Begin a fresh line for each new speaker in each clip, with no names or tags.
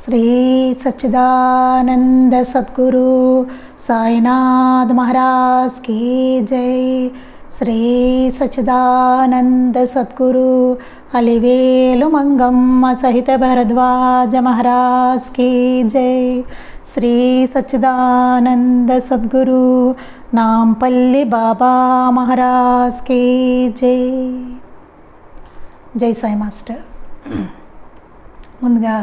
Shri Sachchidananda Sadhguru Sainath Maharaj key జై. శ్రీ సచ్చిదానంద సద్గురు అలివేలు మంగమ్మ సహిత Bharadwaj Maharaj key జై. శ్రీ సచ్చిదానంద సద్గురు నాంపల్లి బాబా మహారాజ్ కీ జై. జై సాయి మాస్టర్. ముందుగా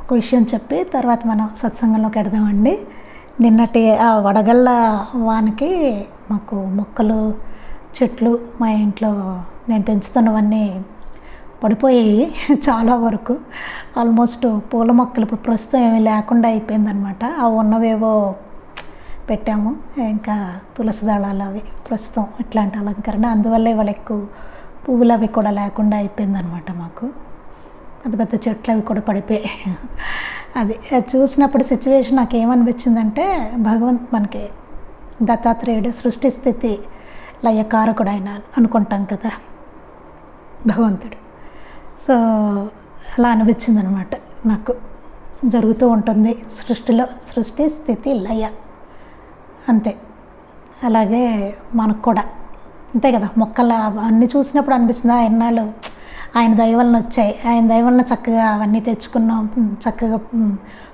ఒక విషయం చెప్పి తర్వాత మనం సత్సంగంలోకి వెడదామండి. నిన్నటి ఆ వడగళ్ళ వానకి మాకు మొక్కలు చెట్లు మా ఇంట్లో నేను పెంచుతున్నవన్నీ పడిపోయాయి. చాలా వరకు ఆల్మోస్ట్ పూల మొక్కలు ఇప్పుడు ప్రస్తుతం ఏమీ లేకుండా అయిపోయిందనమాట. అవి ఉన్నవేవో పెట్టాము, ఇంకా తులసి దళాలు అవి ప్రస్తుతం ఇట్లాంటి అలంకరణ, అందువల్ల ఇవాళ ఎక్కువ పువ్వులు అవి కూడా లేకుండా అయిపోయిందనమాట. మాకు పెద్ద పెద్ద చెట్లు అవి కూడా పడిపోయాయి. అది చూసినప్పుడు సిచ్యువేషన్ నాకు ఏమనిపించిందంటే, మనకి దత్తాత్రేయుడు సృష్టి స్థితి లయకారకుడు ఆయన అనుకుంటాం కదా భగవంతుడు. సో అలా అనిపించింది అనమాట నాకు. జరుగుతూ ఉంటుంది సృష్టిలో, సృష్టి స్థితి లయ అంతే. అలాగే మనకు కూడా అంతే కదా. మొక్కలు అన్నీ చూసినప్పుడు అనిపిస్తుంది ఎన్నాళ్ళు ఆయన దయవలన వచ్చాయి, ఆయన దయవలన చక్కగా అవన్నీ తెచ్చుకున్నాం, చక్కగా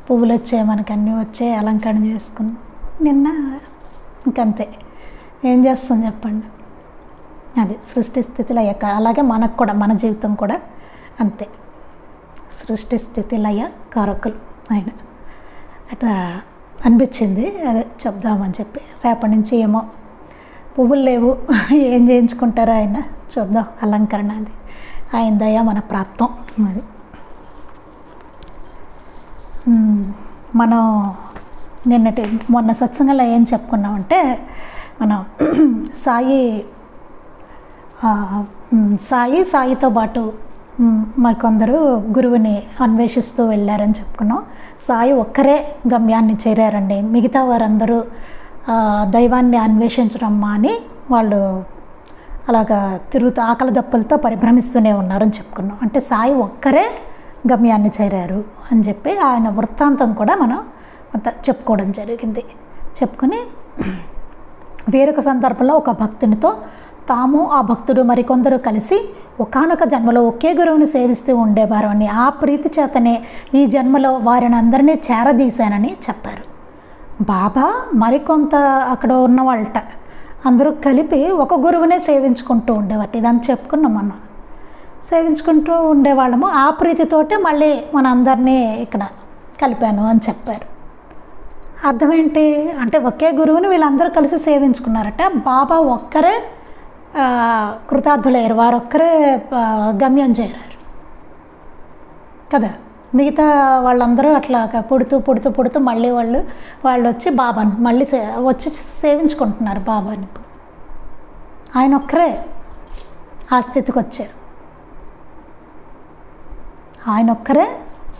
పువ్వులు వచ్చాయి, మనకు అన్నీ వచ్చాయి, అలంకరణ చేసుకున్నాం. నిన్న ఇంకంతే, ఏం చేస్తాం చెప్పండి. అది సృష్టి స్థితి లయ. అలాగే మనకు కూడా మన జీవితం కూడా అంతే, సృష్టి స్థితి లయ కారకులు ఆయన. అట్లా అనిపించింది, అదే చెప్దామని చెప్పి. రేపటి నుంచి ఏమో పువ్వులు లేవు, ఏం చేయించుకుంటారో ఆయన చూద్దాం. అలంకరణ అది ఆయన దయ మన ప్రాప్తం. అది మనం మొన్న సత్సంగంలో ఏం చెప్పుకున్నామంటే, మనం సాయితో పాటు మరికొందరు గురువుని అన్వేషిస్తూ వెళ్ళారని చెప్పుకున్నాం. సాయి ఒక్కరే గమ్యాన్ని చేరారండి. మిగతా వారందరూ దైవాన్ని అన్వేషించడం మాని వాళ్ళు అలాగా తిరుగుతూ ఆకలి దప్పులతో పరిభ్రమిస్తూనే ఉన్నారని చెప్పుకున్నాం. అంటే సాయి ఒక్కరే గమ్యాన్ని చేరారు అని చెప్పి ఆయన వృత్తాంతం కూడా మనం కొంత చెప్పుకోవడం జరిగింది. చెప్పుకొని వేరొక సందర్భంలో ఒక భక్తునితో తాము ఆ భక్తుడు మరికొందరు కలిసి ఒకానొక జన్మలో ఒకే గురువుని సేవిస్తూ ఉండేవారు అని, ఆ ప్రీతి చేతనే ఈ జన్మలో వారిని అందరినీ చేరదీశానని చెప్పారు. బాబా మరికొంత అక్కడ ఉన్న వాళ్ళట అందరూ కలిపి ఒక గురువునే సేవించుకుంటూ ఉండేవారు. ఇదని చెప్పుకున్నాం మనం. సేవించుకుంటూ ఉండేవాళ్ళము, ఆ ప్రీతితోటే మళ్ళీ మన అందరినీ ఇక్కడ కలిపాను అని చెప్పారు. అర్థం ఏంటి అంటే, ఒకే గురువుని వీళ్ళందరూ కలిసి సేవించుకున్నారట. బాబా ఒక్కరే కృతార్థులయ్యారు, వారొక్కరే గమ్యం చేరారు కదా. మిగతా వాళ్ళందరూ అట్లా పుడుతూ మళ్ళీ వాళ్ళు వచ్చి బాబాని మళ్ళీ వచ్చి సేవించుకుంటున్నారు బాబాని. ఇప్పుడు ఆయన ఒక్కరే ఆ స్థితికి వచ్చారు, ఆయన ఒక్కరే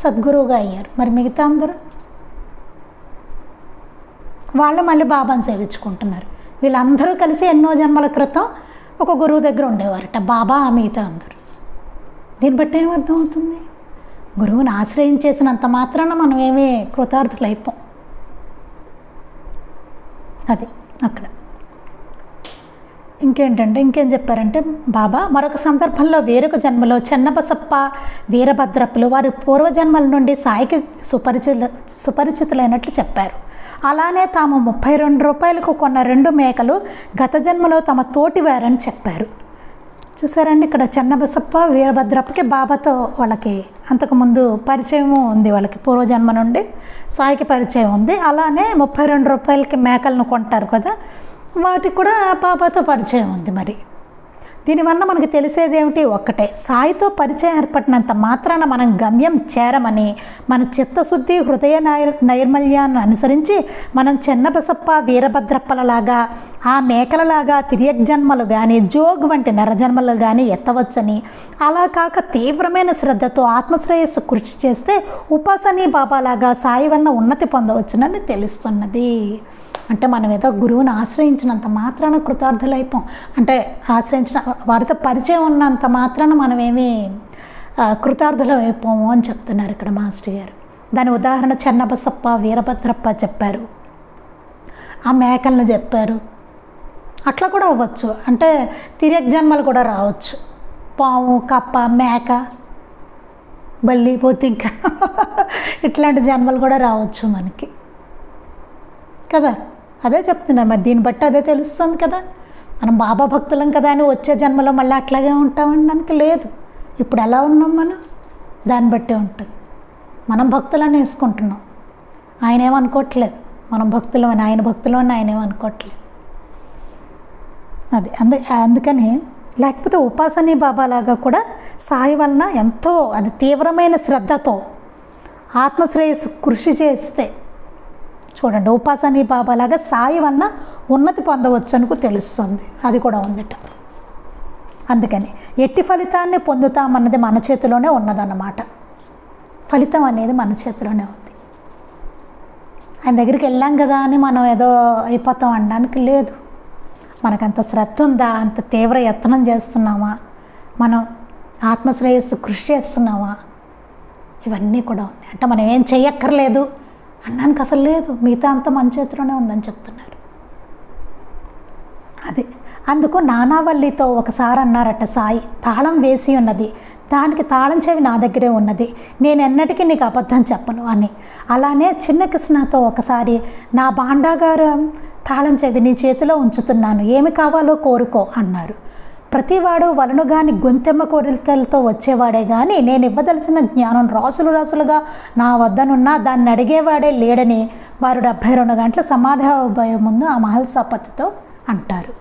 సద్గురువుగా అయ్యారు. మరి మిగతా అందరూ వాళ్ళు మళ్ళీ బాబాని సేవించుకుంటున్నారు. వీళ్ళందరూ కలిసి ఎన్నో జన్మల క్రితం ఒక గురువు దగ్గర ఉండేవారట బాబా, మిగతా అందరూ. దీన్ని బట్టి ఏమర్థం అవుతుంది, గురువుని ఆశ్రయించేసినంత మాత్రాన మనం ఏమీ కృతార్థులు అయిపోం. అది అక్కడ. ఇంకేం చెప్పారంటే, బాబా మరొక సందర్భంలో వేరొక జన్మలో చెన్నబసప్ప వీరభద్రప్పులు వారి పూర్వజన్మల నుండి సాయికి సుపరిచితులైనట్లు చెప్పారు. అలానే తాము 32 రూపాయలకు కొన్న 2 మేకలు గత జన్మలో తమ తోటివారని చెప్పారు. చూసారండి, ఇక్కడ చెన్నబసప్ప వీరభద్రప్పకి బాబాతో వాళ్ళకి అంతకుముందు పరిచయం ఉంది, వాళ్ళకి పూర్వజన్మ నుండి సాయికి పరిచయం ఉంది. అలానే 32 రూపాయలకి మేకలను కొంటారు కదా, వాటికి కూడా బాబాతో పరిచయం ఉంది. మరి దీనివల్ల మనకు తెలిసేది ఏమిటి, ఒక్కటే, సాయితో పరిచయం ఏర్పడినంత మాత్రాన మనం గమ్యం చేరమని, మన చిత్తశుద్ధి హృదయ నైర్మల్యాన్ని అనుసరించి మనం చెన్నబసప్ప వీరభద్రప్పలలాగా ఆ మేకలలాగా తిరియగ్జన్మలు కానీ జోగ్ వంటి నరజన్మలు కానీ ఎత్తవచ్చని, అలా కాక తీవ్రమైన శ్రద్ధతో ఆత్మశ్రేయస్సు కృషి చేస్తే ఉపాసనీ బాబాలాగా సాయి వల్ల ఉన్నతి పొందవచ్చునని తెలుస్తున్నది. అంటే మనం ఏదో గురువుని ఆశ్రయించినంత మాత్రాన కృతార్థులైపోం. అంటే ఆశ్రయించిన వారితో పరిచయం ఉన్నంత మాత్రాన మనమేమీ కృతార్థులం అయిపోము అని చెప్తున్నారు ఇక్కడ మాస్టర్ గారు. దాని ఉదాహరణ చెన్నబసప్ప, వీరభద్రప్ప చెప్పారు, ఆ మేకలను చెప్పారు. అట్లా కూడా అవ్వచ్చు, అంటే తిర్యక్ జన్మలు కూడా రావచ్చు. పాము, కప్ప, మేక, బల్లి, బొద్దింక ఇట్లాంటి జన్మలు కూడా రావచ్చు మనకి కదా. అదే చెప్తున్నాను, మరి దీన్ని బట్టి అదే తెలుస్తుంది కదా. మనం బాబా భక్తులం కదా అని వచ్చే జన్మలో మళ్ళీ అట్లాగే ఉంటామనడానికి లేదు. ఇప్పుడు ఎలా ఉన్నాం మనం, దాన్ని బట్టే ఉంటుంది. మనం భక్తులని వేసుకుంటున్నాం, ఆయన ఏమనుకోవట్లేదు. మనం భక్తులమని, ఆయన భక్తులమని ఆయన ఏమనుకోవట్లేదు. అది అందుకని లేకపోతే ఉపాసనీ బాబాలాగా కూడా సాయి వలన ఎంతో అది తీవ్రమైన శ్రద్ధతో ఆత్మశ్రేయస్సు కృషి చేస్తే చూడండి, ఉపాసనీ బాబాలాగా సాయి వలన ఉన్నతి పొందవచ్చు అనుకు తెలుస్తుంది. అది కూడా ఉందిట. అందుకని ఎట్టి ఫలితాన్ని పొందుతామన్నది మన చేతిలోనే ఉన్నదన్నమాట. ఫలితం అనేది మన చేతిలోనే ఉంది. ఆయన దగ్గరికి వెళ్ళాం కదా అని మనం ఏదో అయిపోతాం అనడానికి లేదు. మనకంత శ్రద్ధ ఉందా, అంత తీవ్ర యత్నం చేస్తున్నామా, మనం ఆత్మశ్రేయస్సు కృషి చేస్తున్నామా, ఇవన్నీ కూడా ఉన్నాయి. అంటే మనం ఏం చెయ్యక్కర్లేదు అన్నానికి అసలు లేదు. మిగతా అంత మన చేతిలోనే ఉందని చెప్తున్నారు. అది అందుకు నానావల్లితో ఒకసారి అన్నారట సాయి, తాళం వేసి ఉన్నది, దానికి తాళం చెవి నా దగ్గరే ఉన్నది, నేను ఎన్నటికీ నీకు అబద్ధం చెప్పను అని. అలానే చిన్న కృష్ణతో ఒకసారి, నా భాండాగారం తాళం చెవి నీ చేతిలో ఉంచుతున్నాను, ఏమి కావాలో కోరుకో అన్నారు. ప్రతివాడు వలనుగాని గొంతెమ్మ కోరికలతో వచ్చేవాడే కానీ నేను ఇవ్వదలసిన జ్ఞానం రాసులు రాసులుగా నా వద్దనున్నా దాన్ని అడిగేవాడే లేడని వారు 72 గంటల సమాధి అవ్వబోయే ముందు ఆ మహల్సాపతితో అంటారు.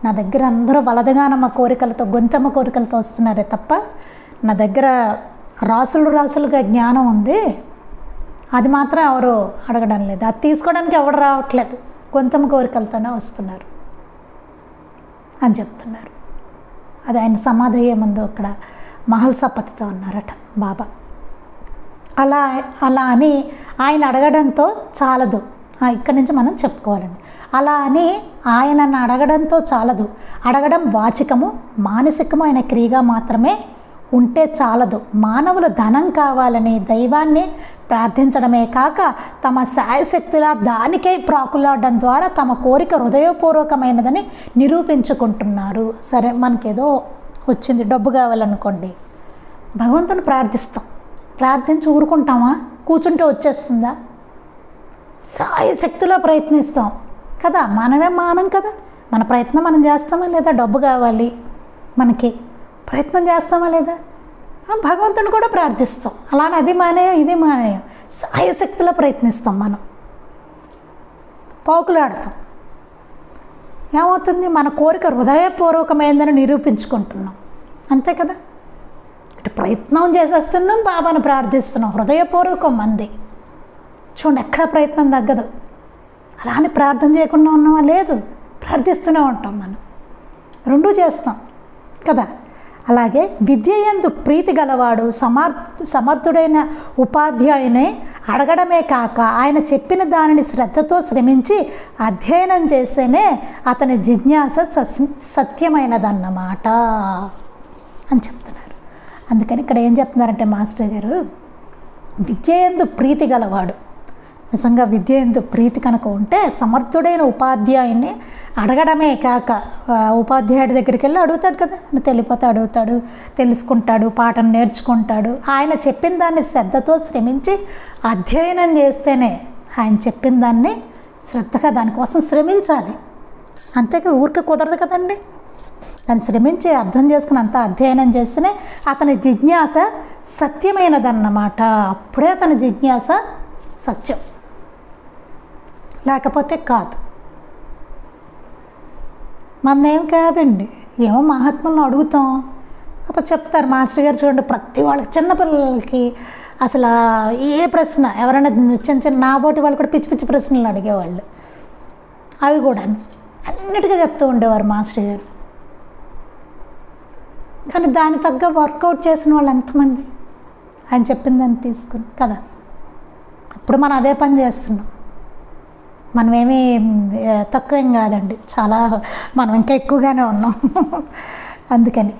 నా దగ్గర అందరూ వలదగానమ్మ కోరికలతో, గొంతెమ్మ కోరికలతో వస్తున్నారే తప్ప నా దగ్గర రాసులు రాసులుగా జ్ఞానం ఉంది, అది మాత్రం ఎవరు అడగడం లేదు. అది తీసుకోవడానికి ఎవరు రావట్లేదు, గొంతెమ్మ కోరికలతోనే వస్తున్నారు అని చెప్తున్నారు. అది ఆయన సమాధి అయ్యే ముందు అక్కడ మహల్సాపతితో అన్నారట బాబా. అలా అని ఆయన అడగడంతో చాలదు, ఇక్కడి నుంచి మనం చెప్పుకోవాలండి. అలా అని ఆయనను అడగడంతో చాలదు, అడగడం వాచికము మానసికము అయిన క్రియగా మాత్రమే ఉంటే చాలదు. మానవులు ధనం కావాలని దైవాన్ని ప్రార్థించడమే కాక తమ శాయశక్తులా దానికై ప్రాకులాడడం ద్వారా తమ కోరిక హృదయపూర్వకమైనదని నిరూపించుకుంటున్నారు. సరే, మనకేదో వచ్చింది, డబ్బు కావాలనుకోండి, భగవంతుని ప్రార్థిస్తాం, ప్రార్థించి ఊరుకుంటామా? కూర్చుంటే వచ్చేస్తుందా? శాయశక్తిలో ప్రయత్నిస్తాం కదా. మనమే మానం కదా, మన ప్రయత్నం మనం చేస్తామా లేదా? డబ్బు కావాలి మనకి, ప్రయత్నం చేస్తామా లేదా? భగవంతుని కూడా ప్రార్థిస్తాం. అలానే అది మానేయం, ఇది మానేయం, సాయశక్తిలో ప్రయత్నిస్తాం. మనం పాకులాడతాం. ఏమవుతుంది? మన కోరిక హృదయపూర్వకమైందని నిరూపించుకుంటున్నాం, అంతే కదా. ఇటు ప్రయత్నం చేసేస్తున్నాం, బాబాను ప్రార్థిస్తున్నాం, హృదయపూర్వకం మంది. చూడండి, ఎక్కడ ప్రయత్నం తగ్గదు. అలా అని ప్రార్థన చేయకుండా ఉన్నామా? లేదు, ప్రార్థిస్తూనే ఉంటాం. మనం రెండూ చేస్తాం కదా. అలాగే విద్య యందు ప్రీతి గలవాడు సమర్థుడైన ఉపాధ్యాయుని అడగడమే కాక ఆయన చెప్పిన దానిని శ్రద్ధతో శ్రమించి అధ్యయనం చేస్తేనే అతని జిజ్ఞాస సత్యమైనదన్నమాట అని చెప్తున్నారు. అందుకని ఇక్కడ ఏం చెప్తున్నారంటే మాస్టర్ గారు, విద్య యందు ప్రీతి గలవాడు, నిజంగా విద్య యందు ప్రీతి కనుక ఉంటే సమర్థుడైన ఉపాధ్యాయుని అడగడమే కాక, ఉపాధ్యాయుడి దగ్గరికి వెళ్ళి అడుగుతాడు కదా, తెలియపోతే అడుగుతాడు, తెలుసుకుంటాడు, పాఠం నేర్చుకుంటాడు. ఆయన చెప్పిన దాన్ని శ్రద్ధతో శ్రమించి అధ్యయనం చేస్తేనే, ఆయన చెప్పిన దాన్ని శ్రద్ధగా దానికోసం శ్రమించాలి. అంతేకా ఊరికే కుదరదు కదండి. దాన్ని శ్రమించి అర్థం చేసుకుని అంతా అధ్యయనం చేస్తేనే అతని జిజ్ఞాస సత్యమైనదన్నమాట. అప్పుడే అతని జిజ్ఞాస సత్యం, లేకపోతే కాదు. మనదేం కాదండి, ఏమో మహాత్ములను అడుగుతాం, అప్పుడు చెప్తారు మాస్టర్ గారు. చూడండి, ప్రతి వాళ్ళకి, చిన్నపిల్లలకి అసలు ఏ ప్రశ్న, ఎవరైనా చిన్న నాబోటి వాళ్ళు కూడా పిచ్చి పిచ్చి ప్రశ్నలు అడిగేవాళ్ళు, అవి కూడా అన్నిటికీ చెప్తూ ఉండేవారు మాస్టర్ గారు. కానీ దాని తగ్గ వర్కౌట్ చేసిన వాళ్ళు ఎంతమంది? ఆయన చెప్పిన దాన్ని తీసుకుని కదా. ఇప్పుడు మనం అదే పని చేస్తున్నాం. మనమేమీ తక్కువేం కాదండి, చాలా మనం ఇంకా ఎక్కువగానే ఉన్నాం. అందుకని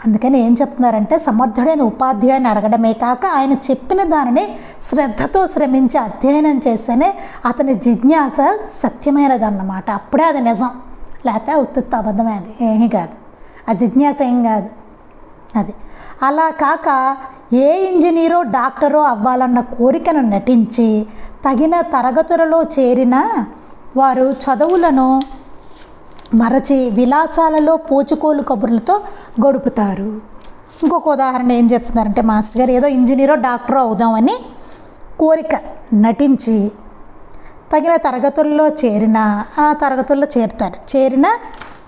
అందుకని ఏం చెప్తున్నారంటే సమర్థుడైన ఉపాధ్యాయుని అడగడమే కాక ఆయన చెప్పిన దానిని శ్రద్ధతో శ్రమించి అధ్యయనం చేస్తేనే అతని జిజ్ఞాస సత్యమైనదన్నమాట. అప్పుడే అది నిజం, లేకపోతే ఉత్తుత్త అబద్ధమే, అది ఏమీ కాదు, ఆ జిజ్ఞాస ఏం కాదు అది. అలా కాక ఏ ఇంజనీరో డాక్టరో అవ్వాలన్న కోరికను నటించి తగిన తరగతులలో చేరిన వారు చదువులను మరచి విలాసాలలో పోచుకోలు కబుర్లతో గడుపుతారు. ఇంకొక ఉదాహరణ ఏం చెప్తున్నారంటే మాస్టర్ గారు, ఏదో ఇంజనీరో డాక్టరో అవుదామని కోరిక నటించి తగిన తరగతుల్లో ఆ తరగతుల్లో చేరిన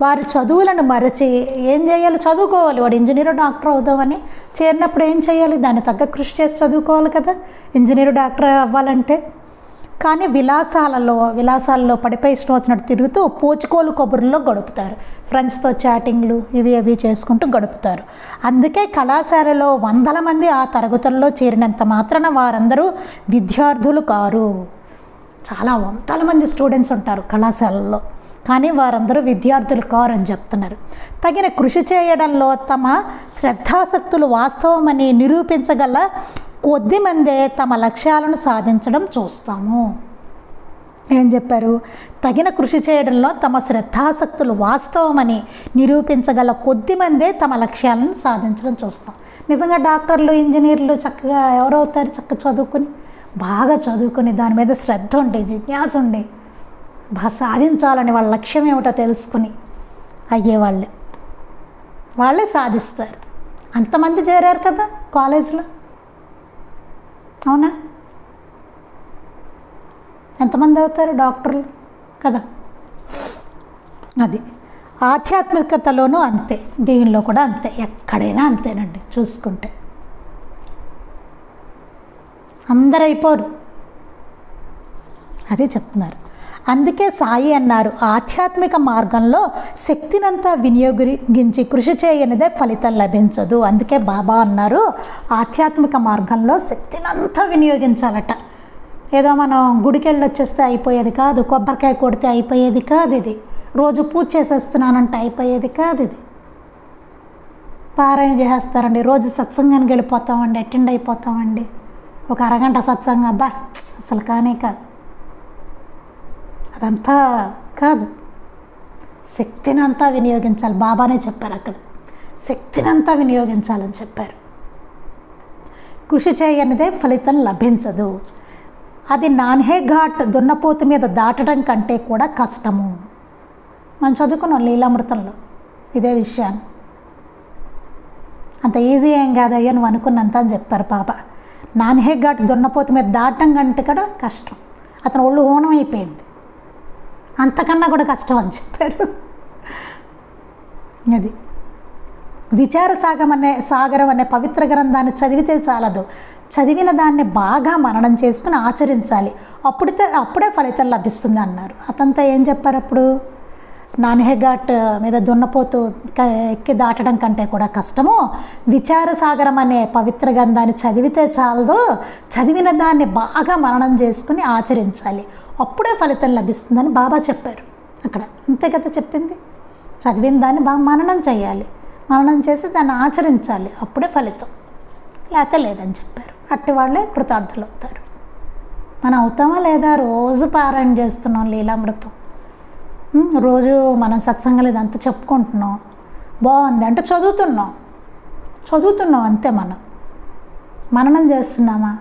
వారి చదువులను మరచి ఏం చేయాలి, చదువుకోవాలి. వాడు ఇంజనీరో డాక్టర్ అవుదామని చేరినప్పుడు ఏం చేయాలి, దాన్ని తగ్గ కృషి చేసి చదువుకోవాలి కదా ఇంజనీరు డాక్టర్ అవ్వాలంటే. కానీ విలాసాలలో పడిపోయి ఇష్టం వచ్చినట్టు తిరుగుతూ పోచుకోలు కబుర్లలో గడుపుతారు. ఫ్రెండ్స్తో చాటింగ్లు ఇవి చేసుకుంటూ గడుపుతారు. అందుకే కళాశాలలో వందల మంది ఆ తరగతుల్లో చేరినంత మాత్రాన వారందరూ విద్యార్థులు కారు. చాలా వందల మంది స్టూడెంట్స్ ఉంటారు కళాశాలలో, కానీ వారందరూ విద్యార్థులు కారు అని చెప్తున్నారు. తగిన కృషి చేయడంలో తమ శ్రద్ధాసక్తులు వాస్తవమని నిరూపించగల కొద్ది మందే తమ లక్ష్యాలను సాధించడం చూస్తాము. ఏం చెప్పారు, తగిన కృషి చేయడంలో తమ శ్రద్ధాసక్తులు వాస్తవమని నిరూపించగల కొద్ది మందే తమ లక్ష్యాలను సాధించడం చూస్తాం. నిజంగా డాక్టర్లు ఇంజనీర్లు చక్కగా ఎవరవుతారు, చక్కగా చదువుకుని బాగా చదువుకుని దాని మీద శ్రద్ధ ఉండి జిజ్ఞాస ఉండి బాగా సాధించాలని వాళ్ళ లక్ష్యం ఏమిటో తెలుసుకుని వాళ్ళే సాధిస్తారు. అంతమంది చేరారు కదా కాలేజ్లో, అవునా? ఎంతమంది అవుతారు డాక్టర్లు కదా. అది ఆధ్యాత్మికతలోనూ అంతే, దీనిలో కూడా అంతే, ఎక్కడైనా అంతేనండి. చూసుకుంటే అందరూ అయిపోరు, అదే చెప్తున్నారు. అందుకే సాయి అన్నారు, ఆధ్యాత్మిక మార్గంలో శక్తినంతా వినియోగించి కృషి చేయనిదే ఫలితం లభించదు. అందుకే బాబా అన్నారు, ఆధ్యాత్మిక మార్గంలో శక్తినంతా వినియోగించాలట. ఏదో మనం గుడికి వెళ్ళి వచ్చేస్తే అయిపోయేది కాదు, కొబ్బరికాయ కొడితే అయిపోయేది కాదు, ఇది రోజు పూజ చేసేస్తున్నానంటే అయిపోయేది కాదు, ఇది పారాయణ చేసేస్తారండి, రోజు సత్సంగానికి వెళ్ళిపోతామండి, అటెండ్ అయిపోతామండి, ఒక అరగంట సత్సంగం, అబ్బా అసలు కానే కాదు, అదంతా కాదు. శక్తినంతా వినియోగించాలి. బాబానే చెప్పారు అక్కడ, శక్తినంతా వినియోగించాలని చెప్పారు. కృషి చేయనిదే ఫలితం లభించదు. అది నాన్హే ఘాట్ దున్నపోతు మీద దాటడం కంటే కూడా కష్టము. మనం చదువుకున్నాం లీలామృతంలో ఇదే విషయాన్ని. అంత ఈజీ ఏం కాదయ్యా నువ్వు అనుకున్నంత అని చెప్పారు బాబా. నాన్హే ఘాట్ దున్నపోతు మీద దాటడం కంటే కూడా కష్టం. అతను ఒళ్ళు హోనం అయిపోయింది, అంతకన్నా కూడా కష్టం అని చెప్పారు. అది సాగరం అనే పవిత్ర గ్రంథాన్ని చదివితే చాలదు, చదివిన దాన్ని బాగా మననం చేసుకుని ఆచరించాలి, అప్పుడే ఫలితం లభిస్తుంది అన్నారు. అతనితో ఏం చెప్పారు అప్పుడు, నాన్హే ఘాట్ మీద దున్నపోతూ ఎక్కి దాటడం కంటే కూడా కష్టము, విచారసాగరం అనే పవిత్ర గ్రంథాన్ని చదివితే చాలదు, చదివిన దాన్ని బాగా మననం చేసుకుని ఆచరించాలి, అప్పుడే ఫలితం లభిస్తుందని బాబా చెప్పారు అక్కడ. అంతే కదా చెప్పింది, చదివిన దాన్ని బాగా మననం చేయాలి, మననం చేసి దాన్ని ఆచరించాలి, అప్పుడే ఫలితం, లేకపోతే లేదని చెప్పారు. అట్టి వాళ్ళే కృతార్థులు అవుతారు. మనం అవుతామా లేదా? రోజు పారాయణ చేస్తున్నాం లీలామృతం, రోజు మనం సత్సంగాలు ఇదంతా చెప్పుకుంటున్నాం, బాగుంది అంటే చదువుతున్నాం అంతే. మననం చేస్తున్నామా?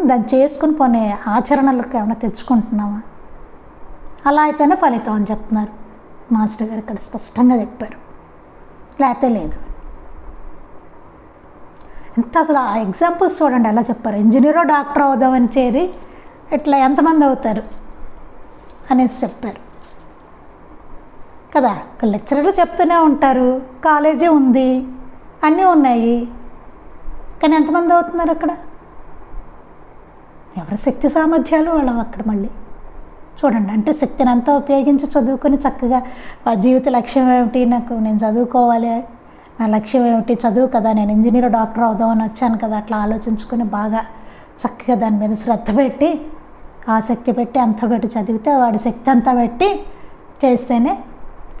దాన్ని చేసుకుని పోనీ ఆచరణలకు ఏమైనా తెచ్చుకుంటున్నామా? అలా అయితేనే ఫలితం అని చెప్తున్నారు మాస్టర్ గారు ఇక్కడ స్పష్టంగా చెప్పారు, లేకపోతే లేదు. ఎంత అసలు ఆ ఎగ్జాంపుల్స్ చూడండి ఎలా చెప్పారు. ఇంజనీరో డాక్టర్ అవుదామని చేరి ఇట్లా ఎంతమంది అవుతారు అనేసి చెప్పారు కదా. లెక్చరర్లు చెప్తూనే ఉంటారు, కాలేజీ ఉంది, అన్నీ ఉన్నాయి, కానీ ఎంతమంది అవుతున్నారు అక్కడ? ఎవరి శక్తి సామర్థ్యాలు వాళ్ళవి అక్కడ. మళ్ళీ చూడండి, అంటే శక్తిని అంతా ఉపయోగించి చదువుకొని చక్కగా జీవిత లక్ష్యం ఏమిటి, నేను చదువుకోవాలి, నా లక్ష్యం ఏమిటి, చదువు కదా, నేను ఇంజనీర్ డాక్టర్ అవుదామని వచ్చాను కదా, అట్లా ఆలోచించుకొని బాగా చక్కగా దాని మీద శ్రద్ధ పెట్టి ఆసక్తి పెట్టి అంత పెట్టి చదివితే వాడి శక్తి అంతా పెట్టి చేస్తేనే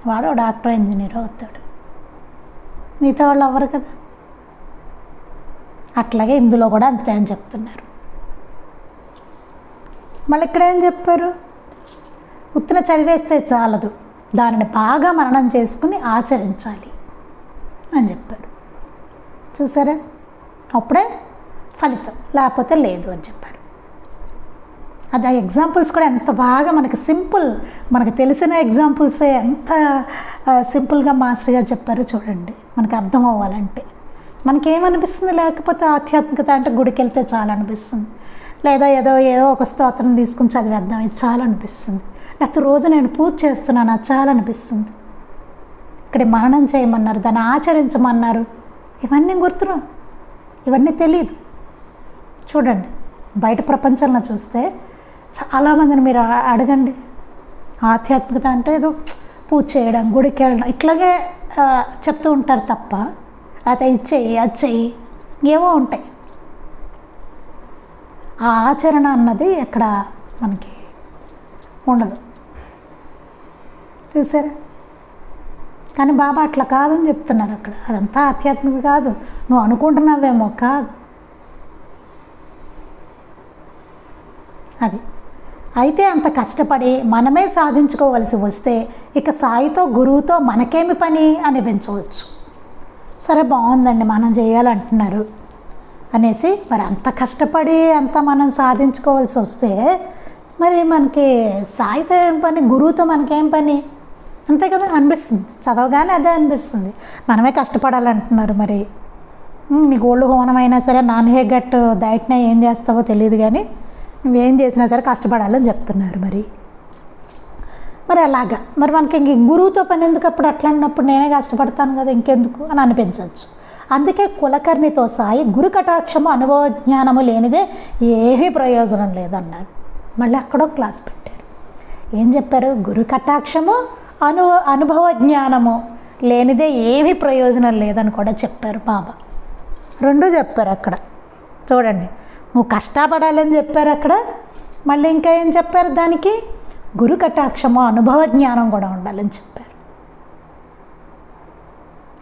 వాడు డాక్టర్ ఇంజనీర్ అవుతాడు. మిగతా వాళ్ళు అవ్వరు కదా. అట్లాగే ఇందులో కూడా అంతే అని చెప్తున్నారు. మళ్ళీ ఇక్కడ ఏం చెప్పారు, ఉత్తిన చదివేస్తే చాలదు, దానిని బాగా మననం చేసుకుని ఆచరించాలి అని చెప్పారు. చూసారా, అప్పుడే ఫలితం, లేకపోతే లేదు అని చెప్పారు. అది ఆ ఎగ్జాంపుల్స్ కూడా ఎంత బాగా మనకి సింపుల్, మనకు తెలిసిన ఎగ్జాంపుల్సే ఎంత సింపుల్గా మాస్టర్గా చెప్పారు చూడండి. మనకు అర్థం అవ్వాలంటే మనకేమనిపిస్తుంది, లేకపోతే ఆధ్యాత్మికత అంటే గుడికి వెళ్తే చాలా అనిపిస్తుంది, లేదా ఏదో ఒక స్తోత్రం తీసుకుని చదివేద్దాం ఇది చాలా అనిపిస్తుంది, లేకపోతే రోజు నేను పూజ చేస్తున్నాను అది చాలా అనిపిస్తుంది. ఇక్కడ మననం చేయమన్నారు, దాన్ని ఆచరించమన్నారు, ఇవన్నీ గుర్తురా, ఇవన్నీ తెలియదు. చూడండి బయట ప్రపంచంలో చూస్తే చాలామందిని మీరు అడగండి, ఆధ్యాత్మికత అంటే ఏదో పూజ చేయడం, గుడికి వెళ్ళడం ఇట్లాగే చెప్తూ ఉంటారు తప్ప అయితే ఇది చెయ్యి అది చెయ్యి ఏవో ఉంటాయి. ఆ ఆచరణ అన్నది ఎక్కడ మనకి ఉండదు. చూసారా, కానీ బాబా అట్లా కాదని చెప్తున్నారు అక్కడ. అదంతా ఆధ్యాత్మిక కాదు, నువ్వు అనుకుంటున్నావేమో కాదు అది. అయితే అంత కష్టపడి మనమే సాధించుకోవలసి వస్తే ఇక సాయితో గురువుతో మనకేమి పని అనిపించవచ్చు. సరే బాగుందండి మనం చేయాలంటున్నారు అనేసి, మరి అంత కష్టపడి అంత మనం సాధించుకోవాల్సి వస్తే మరి మనకి సాయితో ఏం పని, గురువుతో మనకేం పని, అంతే కదా అనిపిస్తుంది. చదవగానే అదే అనిపిస్తుంది, మనమే కష్టపడాలంటున్నారు. మరి నీకు ఒళ్ళు హోనమైనా సరే నాన్ హే గట్ డైట్నే ఏం చేస్తావో తెలియదు, కానీ నువ్వేం చేసినా సరే కష్టపడాలని చెప్తున్నారు. మరి అలాగా మరి మనకి ఇంక గురువుతో పని ఎందుకు, అప్పుడు అట్లా అన్నప్పుడు నేనే కష్టపడతాను కదా ఇంకెందుకు అని అనిపించవచ్చు. అందుకే కులకర్ణితో సాయి గురు కటాక్షము అనుభవ జ్ఞానము లేనిదే ఏమీ ప్రయోజనం లేదన్నారు. మళ్ళీ అక్కడో క్లాస్ పెట్టారు. ఏం చెప్పారు, గురు కటాక్షము అనుభవ జ్ఞానము లేనిదే ఏమీ ప్రయోజనం లేదని కూడా చెప్పారు బాబా. రెండూ చెప్పారు అక్కడ. చూడండి, నువ్వు కష్టపడాలని చెప్పారు అక్కడ, మళ్ళీ ఇంకా ఏం చెప్పారు, దానికి గురు కటాక్షము అనుభవ జ్ఞానం కూడా ఉండాలని చెప్పారు.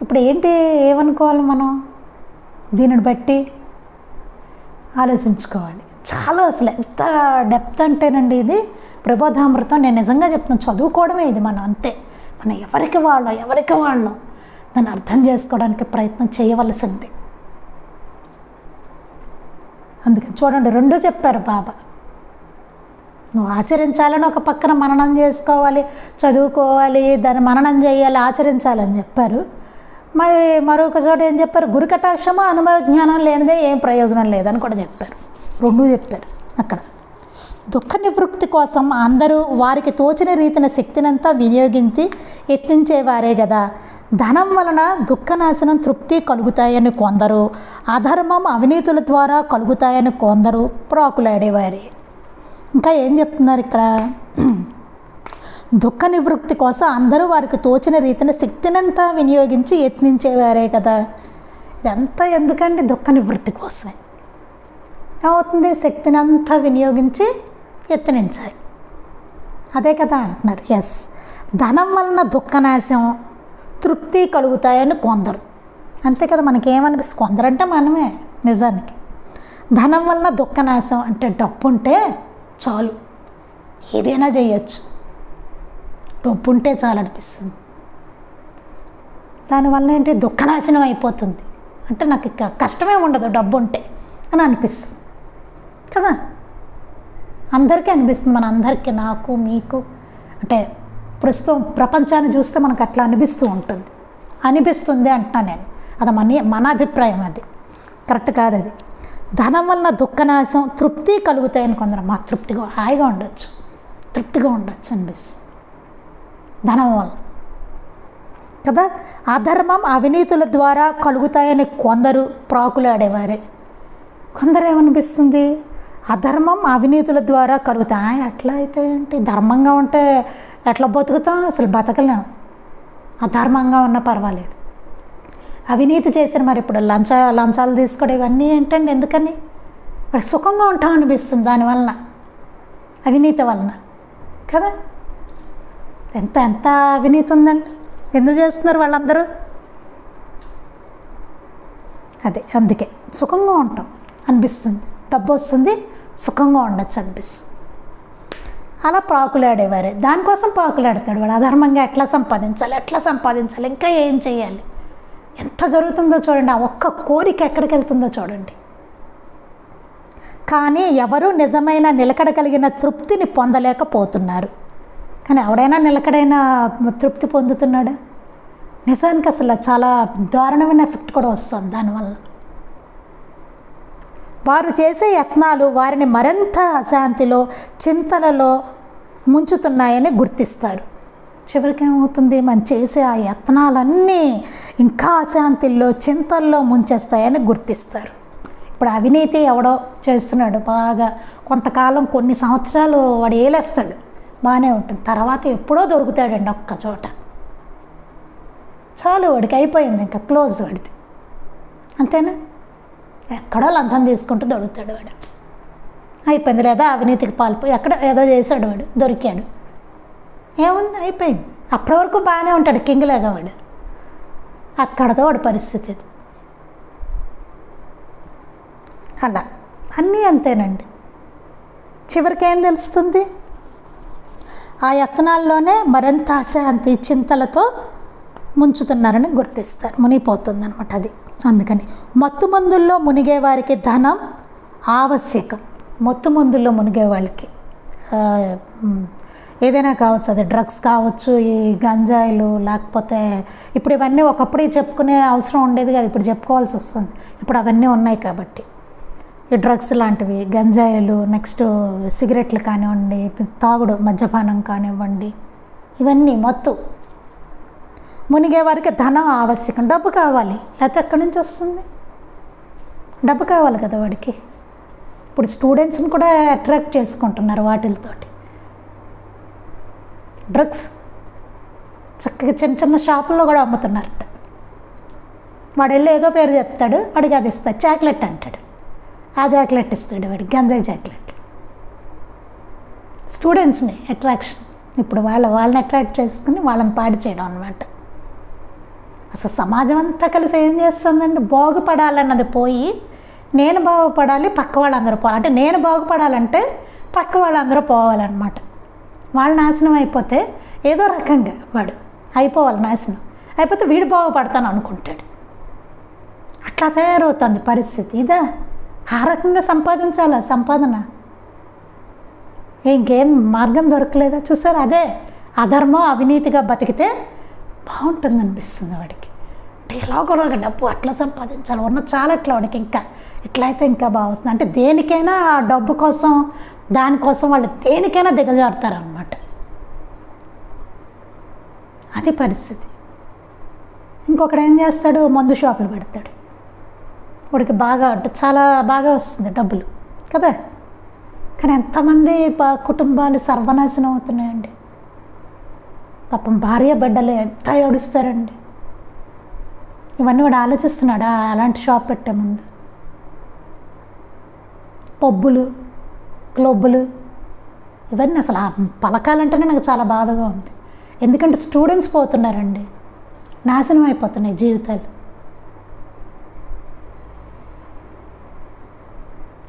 ఇప్పుడు ఏంటి ఏమనుకోవాలి మనం, దీనిని బట్టి ఆలోచించుకోవాలి. చాలా అసలు ఎంత డెప్త్ అంటేనండి ఇది ప్రబోధామృతం. నేను నిజంగా చెప్తున్నాను, చదువుకోవడమే ఇది మనం, అంతే. మనం ఎవరికి వాళ్ళం దాన్ని అర్థం చేసుకోవడానికి ప్రయత్నం చేయవలసిందే. అందుకని చూడండి రెండూ చెప్పారు బాబా. నువ్వు ఆచరించాలని ఒక పక్కన మననం చేసుకోవాలి, చదువుకోవాలి, దాన్ని మననం చేయాలి, ఆచరించాలని చెప్పారు. మరి మరొక చోట ఏం చెప్పారు, గురు కటాక్షము అనుభవ జ్ఞానం లేనిదే ఏం ప్రయోజనం లేదని కూడా చెప్పారు. రెండూ చెప్పారు అక్కడ. దుఃఖ నివృత్తి కోసం అందరూ వారికి తోచిన రీతిన శక్తినంతా వినియోగించి యత్నించేవారే కదా. ధనం వలన దుఃఖనాశనం తృప్తి కలుగుతాయని కొందరు, అధర్మం అవినీతుల ద్వారా కలుగుతాయని కొందరు ప్రాకులాడేవారే. ఇంకా ఏం చెప్తున్నారు ఇక్కడ, దుఃఖ నివృత్తి కోసం అందరూ వారికి తోచిన రీతిన శక్తినంతా వినియోగించి యత్నించేవారే కదా. ఇదంతా ఎందుకండి, దుఃఖ నివృత్తి కోసమే. ఏమవుతుంది, శక్తిని అంతా వినియోగించి యత్నించాలి, అదే కదా అంటున్నారు. ఎస్, ధనం వలన దుఃఖనాశం తృప్తి కలుగుతాయని కొందరు, అంతే కదా. మనకేమనిపిస్తుంది, కొందరంటే మనమే నిజానికి. ధనం వలన దుఃఖనాశం అంటే డబ్బు ఉంటే చాలు ఏదైనా చేయొచ్చు, డబ్బు ఉంటే చాలు అనిపిస్తుంది. దానివల్ల ఏంటి, దుఃఖనాశనం అయిపోతుంది అంటే నాకు ఇక కష్టమే ఉండదు డబ్బు ఉంటే అని అనిపిస్తుంది కదా. అందరికీ అనిపిస్తుంది, మన అందరికీ, నాకు మీకు, అంటే ప్రస్తుతం ప్రపంచాన్ని చూస్తే మనకు అట్లా అనిపిస్తుంది అంటున్నాను నేను. అది మన అభిప్రాయం, అది కరెక్ట్ కాదు. అది ధనం వలన దుఃఖనాశం తృప్తి కలుగుతాయని కొందరు, మా తృప్తిగా హాయిగా ఉండొచ్చు, తృప్తిగా ఉండొచ్చు అనిపిస్తుంది ధనం వల్ల కదా. అధర్మం అవినీతుల ద్వారా కలుగుతాయని కొందరు ప్రాకులాడేవారే. కొందరు ఏమనిపిస్తుంది, అధర్మం అవినీతుల ద్వారా కలుగుతాయి, అట్లా అయితే ఏంటి, ధర్మంగా ఉంటే ఎట్లా బతుకుతాం, అసలు బతకలేం. అధర్మంగా ఉన్నా పర్వాలేదు, అవినీతి చేసిన మరి ఇప్పుడు లంచాలు తీసుకోవడం ఇవన్నీ ఏంటండి, ఎందుకని మరి సుఖంగా ఉంటాం అనిపిస్తుంది దానివలన, అవినీతి వలన కదా. ఎంత అవినీతి ఉందండి, ఎందుకు చేస్తున్నారు వాళ్ళందరూ, అదే అందుకే సుఖంగా ఉంటాం అనిపిస్తుంది, డబ్బు వస్తుంది సుఖంగా ఉండొచ్చు అనిపిస్తుంది. అలా పాకులాడేవారే, దానికోసం పాకులాడతాడు వాడు. అధర్మంగా ఎట్లా సంపాదించాలి, ఇంకా ఏం చేయాలి, ఎంత జరుగుతుందో చూడండి. ఆ ఒక్క కోరిక ఎక్కడికి వెళ్తుందో చూడండి. కానీ ఎవరూ నిజమైన నిలకడ కలిగిన తృప్తిని పొందలేకపోతున్నారు. కానీ ఎవడైనా నిలకడైన తృప్తి పొందుతున్నాడా? నిజానికి అసలు చాలా దారుణమైన ఎఫెక్ట్ కూడా వస్తుంది దానివల్ల. వారు చేసే యత్నాలు వారిని మరింత అశాంతిలో, చింతలలో ముంచుతున్నాయని గుర్తిస్తారు. చివరికి ఏమవుతుంది, మనం చేసే ఆ యత్నాలన్నీ ఇంకా అశాంతిల్లో, చింతల్లో ముంచేస్తాయని గుర్తిస్తారు. ఇప్పుడు అవినీతి ఎవడో చేస్తున్నాడు బాగా, కొంతకాలం కొన్ని సంవత్సరాలు వాడు ఏలేస్తాడు, బాగానే ఉంటుంది. తర్వాత ఎప్పుడో దొరుకుతాడండి ఒక్క చోట, చాలు వాడికి అయిపోయింది, ఇంకా క్లోజ్ వాడిది, అంతేనా? ఎక్కడో లంచం తీసుకుంటూ దొరుకుతాడు వాడు, అయిపోయింది. లేదా అవినీతికి పాల్పోయి ఎక్కడ ఏదో చేశాడు వాడు, దొరికాడు, ఏముంది, అయిపోయింది. అప్పటి వరకు బాగానే ఉంటాడు, కింగ్లాగా వాడు. అక్కడతో వాడి పరిస్థితి ఇది. అలా అన్నీ అంతేనండి. చివరికి ఏం తెలుస్తుంది, ఆ యత్నాల్లోనే మరింత అశాంతి, చింతలతో ముంచుతున్నారని గుర్తిస్తారు, మునిగిపోతుంది అనమాట అది. అందుకని మత్తు మందుల్లో మునిగే వారికి ధనం ఆవశ్యకం. మత్తు మందుల్లో మునిగే వాళ్ళకి ఏదైనా కావచ్చు, అది డ్రగ్స్ కావచ్చు, ఈ గంజాయిలు, లేకపోతే ఇప్పుడు ఇవన్నీ ఒకప్పుడు చెప్పుకునే అవసరం ఉండేది కాదు, ఇప్పుడు చెప్పుకోవాల్సి వస్తుంది. ఇప్పుడు అవన్నీ ఉన్నాయి కాబట్టి ఈ డ్రగ్స్ లాంటివి, గంజాయిలు, నెక్స్ట్ సిగరెట్లు కానివ్వండి, తాగుడు మద్యపానం కానివ్వండి, ఇవన్నీ మత్తు మునిగే వారికి ధనం ఆవశ్యకం. డబ్బు కావాలి, లేకపోతే ఎక్కడి నుంచి వస్తుంది? డబ్బు కావాలి కదా వాడికి. ఇప్పుడు స్టూడెంట్స్ని కూడా అట్రాక్ట్ చేసుకుంటున్నారు వాటితోటి. డ్రగ్స్ చక్కగా చిన్న చిన్న షాపుల్లో కూడా అమ్ముతున్నారట. వాడు వెళ్ళి ఏదో పేరు చెప్తాడు, వాడికి అది ఇస్తాడు, చాక్లెట్ అంటాడు, ఆ చాక్లెట్ ఇస్తాడు వాడికి, గంజాయి చాక్లెట్. స్టూడెంట్స్ని అట్రాక్షన్, ఇప్పుడు వాళ్ళని అట్రాక్ట్ చేసుకుని వాళ్ళని పాడు చేయడం అన్నమాట. అసలు సమాజం అంతా కలిసి ఏం చేస్తుందండి, బాగుపడాలన్నది పోయి నేను బాగుపడాలి, పక్క వాళ్ళందరూ పోవాలి. అంటే నేను బాగుపడాలంటే పక్క వాళ్ళందరూ పోవాలన్నమాట. వాళ్ళు నాశనం అయిపోతే ఏదో రకంగా వాడు అయిపోవాలి, నాశనం అయిపోతే వీడు బాగుపడతాను అనుకుంటాడు. అట్లా తయారవుతుంది పరిస్థితి. ఇదా ఆ రకంగా సంపాదించాలా సంపాదన, ఇంకేం మార్గం దొరకలేదా? చూసారు, అదే అధర్మం, అవినీతిగా బతికితే బాగుంటుంది అనిపిస్తుంది వాడికి. అంటే ఎలాగోలాగా డబ్బు అట్లా సంపాదించాలి, ఉన్న చాలా అట్లా వాడికి, ఇంకా ఇట్లా అయితే ఇంకా బాగా వస్తుంది. అంటే దేనికైనా ఆ డబ్బు కోసం, దానికోసం వాళ్ళు దేనికైనా దిగజారుతారనమాట. అది పరిస్థితి. ఇంకొకడు ఏం చేస్తాడు, మందు షాపులు పెడతాడు. వాడికి బాగా అంటే చాలా బాగా వస్తుంది డబ్బులు కదా. కానీ ఎంతమంది కుటుంబాలు సర్వనాశనం అవుతున్నాయండి. పాపం భార్య బిడ్డలు ఎంత ఏడుస్తారండి. ఇవన్నీ వాడు ఆలోచిస్తున్నాడా అలాంటి షాప్ పెట్టే ముందు? పబ్బులు, క్లబ్బులు, ఇవన్నీ అసలు పలకాలంటేనే నాకు చాలా బాధగా ఉంది. ఎందుకంటే స్టూడెంట్స్ పోతున్నారండి, నాశనం అయిపోతున్నాయి జీవితాలు.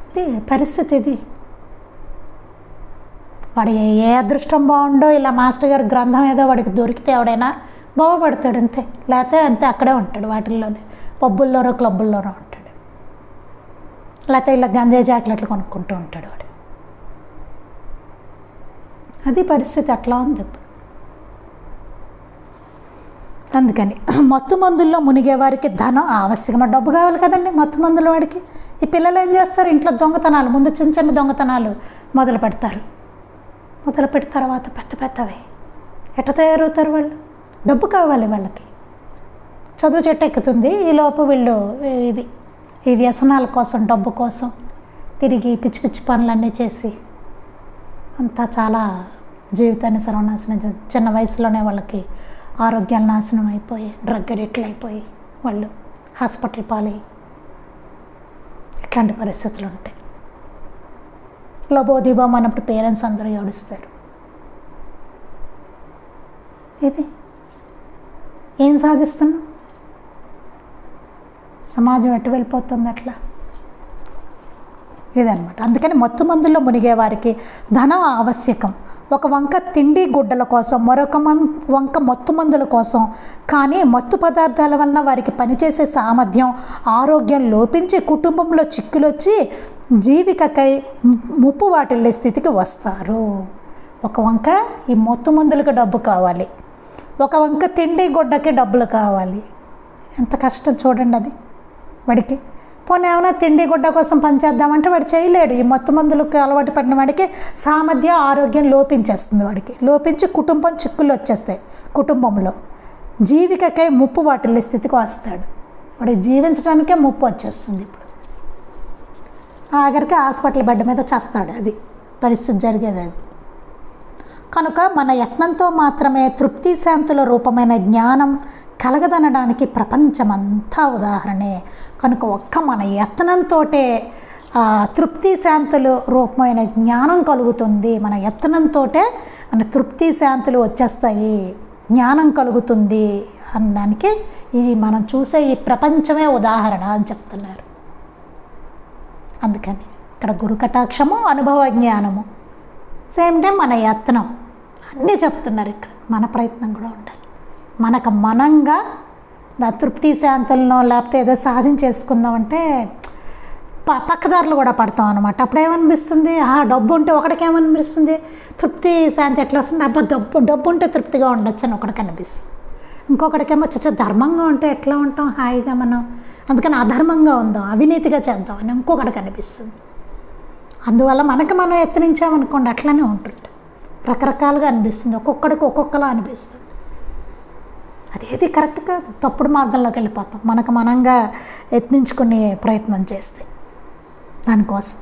ఇది పరిస్థితి. ఇది వాడి ఏ అదృష్టం బాగుండో, ఇలా మాస్టర్ గారి గ్రంథం ఏదో వాడికి దొరికితే ఎవడైనా బాగుపడతాడు, అంతే. లేకపోతే అంతే అక్కడే ఉంటాడు, వాటిల్లోనే పబ్బుల్లోనో క్లబ్బుల్లోనో ఉంటాడు. లేకపోతే ఇలా గంజాయి చాక్లెట్లు కొనుక్కుంటూ ఉంటాడు వాడు. అది పరిస్థితి, అట్లా ఉంది ఇప్పుడు. అందుకని మత్తు మందుల్లో మునిగే వారికి ధనం ఆవశ్యకమైన డబ్బు కావాలి కదండి. మత్తు మందుల వాడికి ఈ పిల్లలు ఏం చేస్తారు, ఇంట్లో దొంగతనాలు, ముందు చిన్న చిన్న దొంగతనాలు మొదలు పెడతారు. మొదలుపెట్టిన తర్వాత పెద్ద పెద్దవి ఎట్లా తయారవుతారు వాళ్ళు? డబ్బు కావాలి వాళ్ళకి. చదువు చెట్టు ఎక్కుతుంది, ఈలోపు వీళ్ళు ఈ వ్యసనాల కోసం, డబ్బు కోసం తిరిగి పిచ్చి పిచ్చి పనులన్నీ చేసి అంతా చాలా జీవితాన్ని సర్వనాశనం. చిన్న వయసులోనే వాళ్ళకి ఆరోగ్యాలు నాశనం అయిపోయి, డ్రగ్ అడిక్ట్లు అయిపోయి వాళ్ళు హాస్పిటల్ పాలయ్యి ఇట్లాంటి పరిస్థితులు ఉంటాయి. లబోదీబం అన్నప్పుడు పేరెంట్స్ అందరూ ఏడుస్తారు. ఇది ఏం సాధిస్తున్నాం? సమాజం ఎటు వెళ్ళిపోతుంది అట్లా. ఇదనమాట. అందుకని మత్తు మందుల్లో మునిగే వారికి ధనం ఆవశ్యకం. ఒక వంక తిండి గుడ్డల కోసం, మరొక వంక మత్తు మందుల కోసం. కానీ మత్తు పదార్థాల వలన వారికి పనిచేసే సామర్థ్యం, ఆరోగ్యం లోపించి కుటుంబంలో చిక్కులొచ్చి జీవికకై ముప్పు వాటిల్లే స్థితికి వస్తారు. ఒక వంక ఈ మత్తు మందులకు డబ్బు కావాలి, ఒక వంక తిండి గుడ్డకి డబ్బులు కావాలి. ఎంత కష్టం చూడండి అది వాడికి. పోనీ ఏమైనా తిండి గుడ్డ కోసం పనిచేద్దామంటే వాడు చేయలేడు. ఈ మత్తు మందులకు అలవాటు పడిన వాడికి సామర్థ్యం, ఆరోగ్యం లోపించేస్తుంది. వాడికి లోపించి కుటుంబం చిక్కులు వచ్చేస్తాయి. కుటుంబంలో జీవికకై ముప్పు వాటిల్లే స్థితికి వస్తాడు. వాడికి జీవించడానికే ముప్పు వచ్చేస్తుంది. ఇప్పుడు ఆఖరికి హాస్పిటల్ బెడ్ మీద చేస్తాడు. అది పరిస్థితి జరిగేది అది. కనుక మన యత్నంతో మాత్రమే తృప్తి శాంతుల రూపమైన జ్ఞానం కలగదనడానికి ప్రపంచమంతా ఉదాహరణే. కనుక ఒక్క మన యత్నంతో తృప్తి శాంతులు రూపమైన జ్ఞానం కలుగుతుంది. మన యత్నంతో మన తృప్తి శాంతులు వచ్చేస్తాయి, జ్ఞానం కలుగుతుంది అనడానికి ఇది మనం చూసే ఈ ప్రపంచమే ఉదాహరణ అని చెప్తున్నారు. అందుకని ఇక్కడ గురు కటాక్షము, అనుభవ జ్ఞానము, సేమ్ టైం మన యత్నం అన్నీ చెప్తున్నారు ఇక్కడ. మన ప్రయత్నం కూడా ఉండాలి. మనకు మనంగా తృప్తి శాంతులను లేకపోతే ఏదో సాధించేసుకుందామంటే పక్కదారులు కూడా పడతాం అనమాట. అప్పుడు ఏమనిపిస్తుంది, డబ్బు ఉంటే ఒకడికి ఏమనిపిస్తుంది, తృప్తి శాంతి ఎట్లా వస్తుంది, డబ్బు ఉంటే తృప్తిగా ఉండొచ్చు అని ఒకడికి అనిపిస్తుంది. ఇంకొకడికేమో ధర్మంగా ఉంటే ఎట్లా ఉంటాం హాయిగా మనం, అందుకని అధర్మంగా ఉందాం, అవినీతిగా చేద్దాం అని ఇంకొకడికి అనిపిస్తుంది. అందువల్ల మనకు మనం యత్నించామనుకోండి అట్లనే ఉంటుంది. రకరకాలుగా అనిపిస్తుంది, ఒక్కొక్కడికి ఒక్కొక్కలా అనిపిస్తుంది. అదేది కరెక్ట్ కాదు, తప్పుడు మార్గంలోకి వెళ్ళిపోతాం మనకు మనంగా యత్నించుకునే ప్రయత్నం చేస్తే. దానికోసం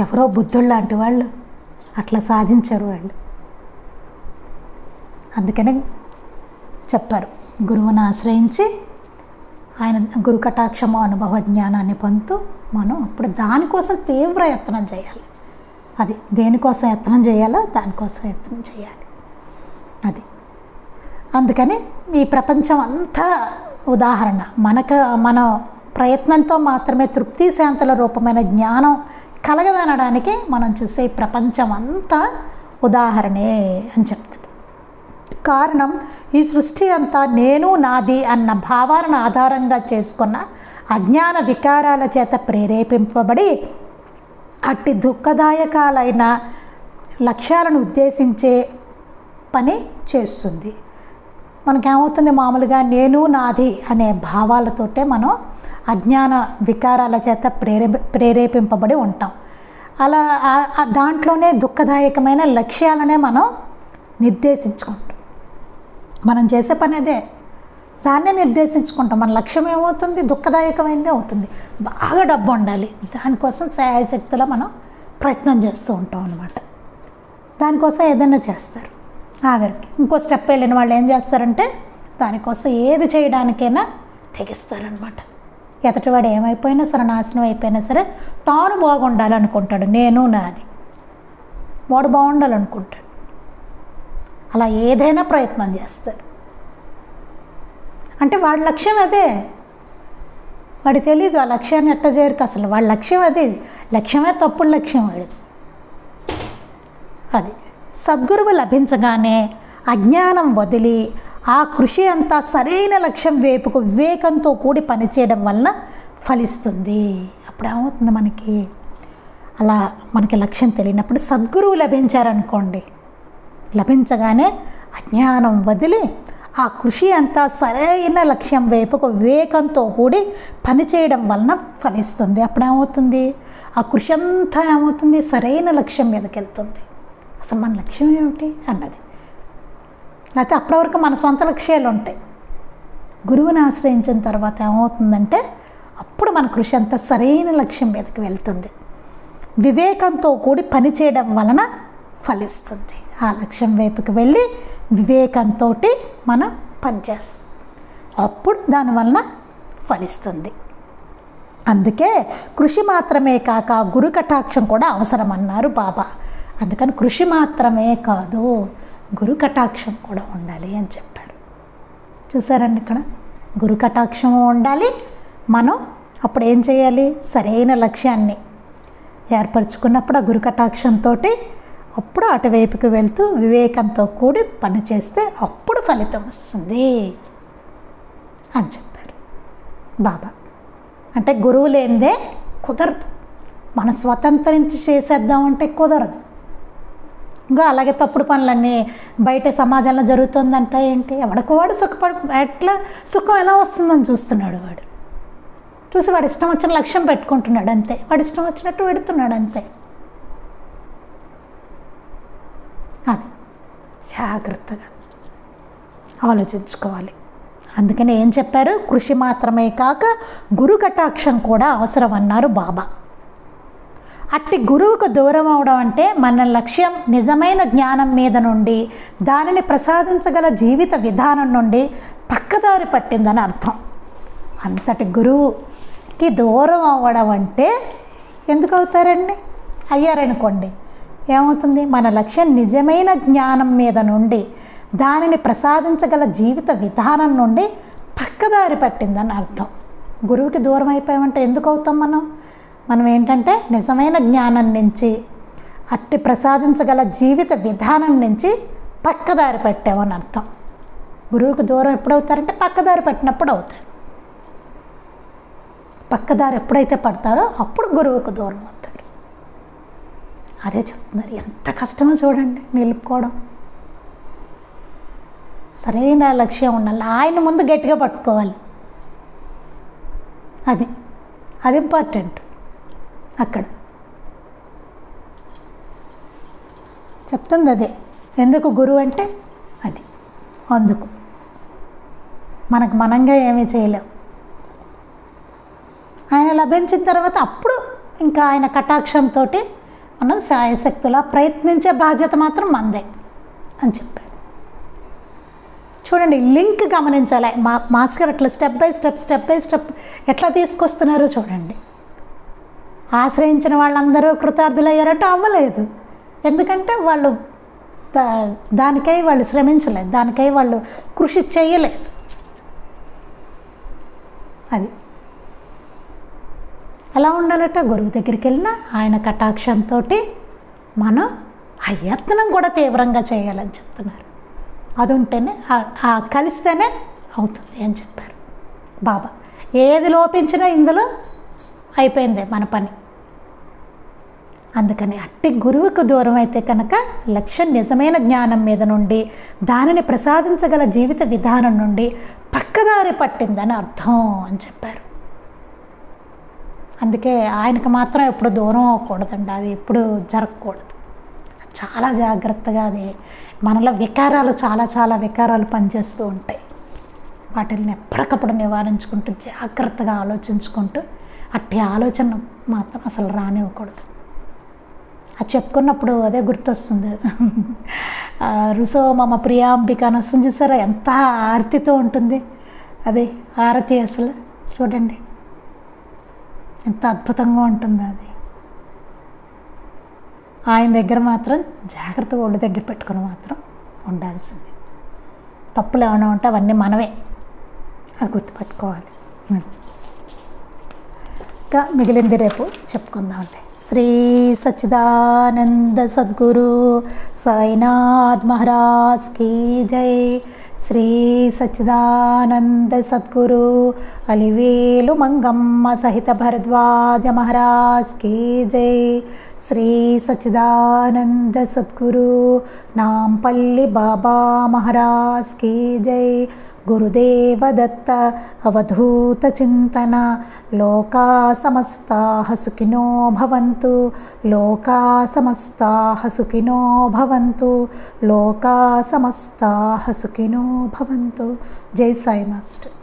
ఎవరో బుద్ధుడు లాంటి వాళ్ళు అట్లా సాధించారు వాళ్ళు. అందుకనే చెప్పారు, గురువుని ఆశ్రయించి ఆయన గురు కటాక్షము, అనుభవ జ్ఞానాన్ని పొందుతూ మనం అప్పుడు దానికోసం తీవ్ర యత్నం చేయాలి. అది దేనికోసం యత్నం చేయాలో దానికోసం యత్నం చేయాలి. అది అందుకని ఈ ప్రపంచం అంతా ఉదాహరణ. మన ప్రయత్నంతో మాత్రమే తృప్తి శాంతుల రూపమైన జ్ఞానం కలగదనడానికి మనం చూసే ఈ ప్రపంచం అంతా ఉదాహరణే అని చెప్తుంది. కారణం, ఈ సృష్టి అంతా నేను నాది అన్న భావాలను ఆధారంగా చేసుకున్న అజ్ఞాన వికారాల చేత ప్రేరేపింపబడి అట్టి దుఃఖదాయకాలైన లక్ష్యాలను ఉద్దేశించే పని చేస్తుంది. మనకేమవుతుంది, మామూలుగా నేను నాది అనే భావాలతోటే మనం అజ్ఞాన వికారాల చేత ప్రేరేపింపబడి ఉంటాం. అలా దాంట్లోనే దుఃఖదాయకమైన లక్ష్యాలనే మనం నిర్దేశించుకుంటాం. మనం చేసే పని అదే, దాన్నే నిర్దేశించుకుంటాం. మన లక్ష్యం ఏమవుతుంది, దుఃఖదాయకమైనదే అవుతుంది. బాగా డబ్బు ఉండాలి, దానికోసం శాయశక్తిలో మనం ప్రయత్నం చేస్తూ ఉంటాం అన్నమాట. దానికోసం ఏదైనా చేస్తారు. ఆఖరికి ఇంకో స్టెప్ వెళ్ళిన వాళ్ళు ఏం చేస్తారంటే దానికోసం ఏది చేయడానికైనా తెగిస్తారనమాట. ఎదుటివాడు ఏమైపోయినా సరే, నాశనం అయిపోయినా సరే తాను బాగుండాలనుకుంటాడు, నేను నాది. వాడు బాగుండాలనుకుంటాడు. అలా ఏదైనా ప్రయత్నం చేస్తారు. అంటే వాడి లక్ష్యం అదే, వాడికి తెలీదు ఆ లక్ష్యాన్ని ఎట్లా చేయరు. అసలు వాడి లక్ష్యం అదే, లక్ష్యమే తప్పుడు లక్ష్యం వాడిది. అది సద్గురువు లభించగానే అజ్ఞానం వదిలి ఆ కృషి అంతా సరైన లక్ష్యం వైపుకు వివేకంతో కూడి పనిచేయడం వలన ఫలిస్తుంది. అప్పుడు ఏమవుతుంది, అలా మనకి లక్ష్యం తెలియనప్పుడు సద్గురువు లభించారనుకోండి, లభించగానే అజ్ఞానం వదిలి ఆ కృషి అంతా సరైన లక్ష్యం వైపుకు వివేకంతో కూడి పనిచేయడం వలన ఫలిస్తుంది. అప్పుడు ఏమవుతుంది, ఆ కృషి అంతా ఏమవుతుంది, సరైన లక్ష్యం మీదకి వెళ్తుంది. అసలు మన లక్ష్యం ఏమిటి అన్నది. లేకపోతే అప్పటి వరకు మన సొంత లక్ష్యాలు ఉంటాయి. గురువుని ఆశ్రయించిన తర్వాత ఏమవుతుందంటే అప్పుడు మన కృషి అంతా సరైన లక్ష్యం మీదకి వెళ్తుంది. వివేకంతో కూడి పనిచేయడం వలన ఫలిస్తుంది. ఆ లక్ష్యం వైపుకి వెళ్ళి వివేకంతో మనం పనిచేస్తాం, అప్పుడు దానివలన ఫలిస్తుంది. అందుకే కృషి మాత్రమే కాక గురు కటాక్షం కూడా అవసరం అన్నారు బాబా. అందుకని కృషి మాత్రమే కాదు, గురు కటాక్షం కూడా ఉండాలి అని చెప్పారు. చూసారండి, ఇక్కడ గురు కటాక్షం ఉండాలి. మనం అప్పుడు ఏం చేయాలి? సరైన లక్ష్యాన్ని ఏర్పరచుకున్నప్పుడు ఆ గురు కటాక్షంతో అప్పుడు అటువైపుకి వెళ్తూ వివేకంతో కూడి పని చేస్తే అప్పుడు ఫలితం వస్తుంది అని చెప్పారు బాబా. అంటే గురువు లేనిదే కుదరదు. మన స్వతంత్రించి చేసేద్దామంటే కుదరదు. ఇంకా అలాగే తప్పుడు పనులన్నీ బయట సమాజంలో జరుగుతుందంటే ఏంటి? ఎవడికి వాడు ఎట్లా సుఖం ఎలా వస్తుందని చూస్తున్నాడు. వాడు చూసి వాడు ఇష్టం వచ్చిన లక్ష్యం పెట్టుకుంటున్నాడు అంతే. వాడు ఇష్టం వచ్చినట్టు పెడుతున్నాడు అంతే. అది జాగ్రత్తగా ఆలోచించుకోవాలి. అందుకని ఏం చెప్పారు? కృషి మాత్రమే కాక గురు కటాక్షం కూడా అవసరం అన్నారు బాబా. అట్టి గురువుకు దూరం అవడం అంటే మన లక్ష్యం నిజమైన జ్ఞానం మీద నుండి దానిని ప్రసాదించగల జీవిత విధానం నుండి పక్కదారి పట్టిందని అర్థం. అంతటి గురువుకి దూరం అవ్వడం అంటే ఎందుకు అవుతారండి? అయ్యారనుకోండి, ఏమవుతుంది? మన లక్ష్యం నిజమైన జ్ఞానం మీద నుండి దానిని ప్రసాదించగల జీవిత విధానం నుండి పక్కదారి పట్టిందని అర్థం. గురువుకి దూరం అయిపోయామంటే ఎందుకు అవుతాం? మనం ఏంటంటే నిజమైన జ్ఞానం నుంచి అట్టి ప్రసాదించగల జీవిత విధానం నుంచి పక్కదారి పెట్టామని అర్థం. గురువుకి దూరం ఎప్పుడవుతారంటే పక్కదారి పట్టినప్పుడు అవుతారు. పక్కదారి ఎప్పుడైతే పడతారో అప్పుడు గురువుకు దూరం అవుతారు. అదే చెప్తున్నారు. ఎంత కష్టమో చూడండి నిలుపుకోవడం. సరైన లక్ష్యం ఉండాలి. ఆయన ముందు గట్టిగా పట్టుకోవాలి. అది ఇంపార్టెంట్. అక్కడ చెప్తుంది అదే. ఎందుకు గురువు అంటే అది. అందుకు మనకు మనంగా ఏమీ చేయలేం. ఆయన లభించిన తర్వాత అప్పుడు ఇంకా ఆయన కటాక్షంతో మనం సాయశక్తులా ప్రయత్నించే బాధ్యత మాత్రం మనదే అని చెప్పారు. చూడండి, లింక్ గమనించాలి. మాస్టర్ గారు అట్లా స్టెప్ బై స్టెప్ ఎట్లా తీసుకొస్తున్నారో చూడండి. ఆశ్రయించిన వాళ్ళందరూ కృతార్థులయ్యారంటే అవ్వలేదు. ఎందుకంటే వాళ్ళు దానికై వాళ్ళు శ్రమించలేదు, దానికై వాళ్ళు కృషి చేయలేదు. అది ఎలా ఉండాలట? గురువు దగ్గరికి వెళ్ళినా ఆయన కటాక్షంతో మనం ఆ యత్నం కూడా తీవ్రంగా చేయాలని చెప్తున్నారు. అది ఉంటేనే కలిస్తేనే అవుతుంది అని చెప్పారు బాబా. ఏది లోపించినా ఇందులో అయిపోయింది మన పని. అందుకని అట్టి గురువుకు దూరం అయితే కనుక లక్ష్యం నిజమైన జ్ఞానం మీద నుండి దానిని ప్రసాదించగల జీవిత విధానం నుండి పక్కదారి పట్టిందని అర్థం అని చెప్పారు. అందుకే ఆయనకు మాత్రం ఎప్పుడు దూరం అవ్వకూడదండి. అది ఎప్పుడు జరగకూడదు. చాలా జాగ్రత్తగా అది మనలో వికారాలు చాలా వికారాలు పనిచేస్తూ ఉంటాయి. వాటిని ఎప్పటికప్పుడు నివారించుకుంటూ జాగ్రత్తగా ఆలోచించుకుంటూ అట్టి ఆలోచన మాత్రం అసలు రానివ్వకూడదు. అది చెప్పుకున్నప్పుడు అదే గుర్తొస్తుంది. రుసో మమ ప్రియాంబిక అని వస్తుంది చూసారా? ఎంత ఆర్తితో ఉంటుంది అది. ఆరతి అసలు చూడండి ఎంత అద్భుతంగా ఉంటుందో అది. ఆయన దగ్గర మాత్రం జాగ్రత్తగా ఒళ్ళు దగ్గర పెట్టుకుని మాత్రం ఉండాల్సింది. తప్పులు ఏమైనా ఉంటే అవన్నీ మనమే, అది గుర్తుపెట్టుకోవాలి. ఇంకా మిగిలింది రేపు చెప్పుకుందామండి. శ్రీ సచ్చిదానంద సద్గురు సాయినాథ్ మహారాజ్ కీ జై. శ్రీ సచ్చిదానంద సద్గురు అలివేలు మంగమ్మ సహిత భరద్వాజ మహారాజ్ కీ జై. శ్రీ సచ్చిదానంద సద్గురు నాంపల్లి బాబా మహారాజ్ కీ జై. గురుదేవ దత్త అవధూత చింతన. లోకా సమస్తాః సుఖినో భవంతు. లోకా సమస్తాః సుఖినో భవంతు. లోకా సమస్తాః సుఖినో భవంతు. జై సాయి మాస్టర్.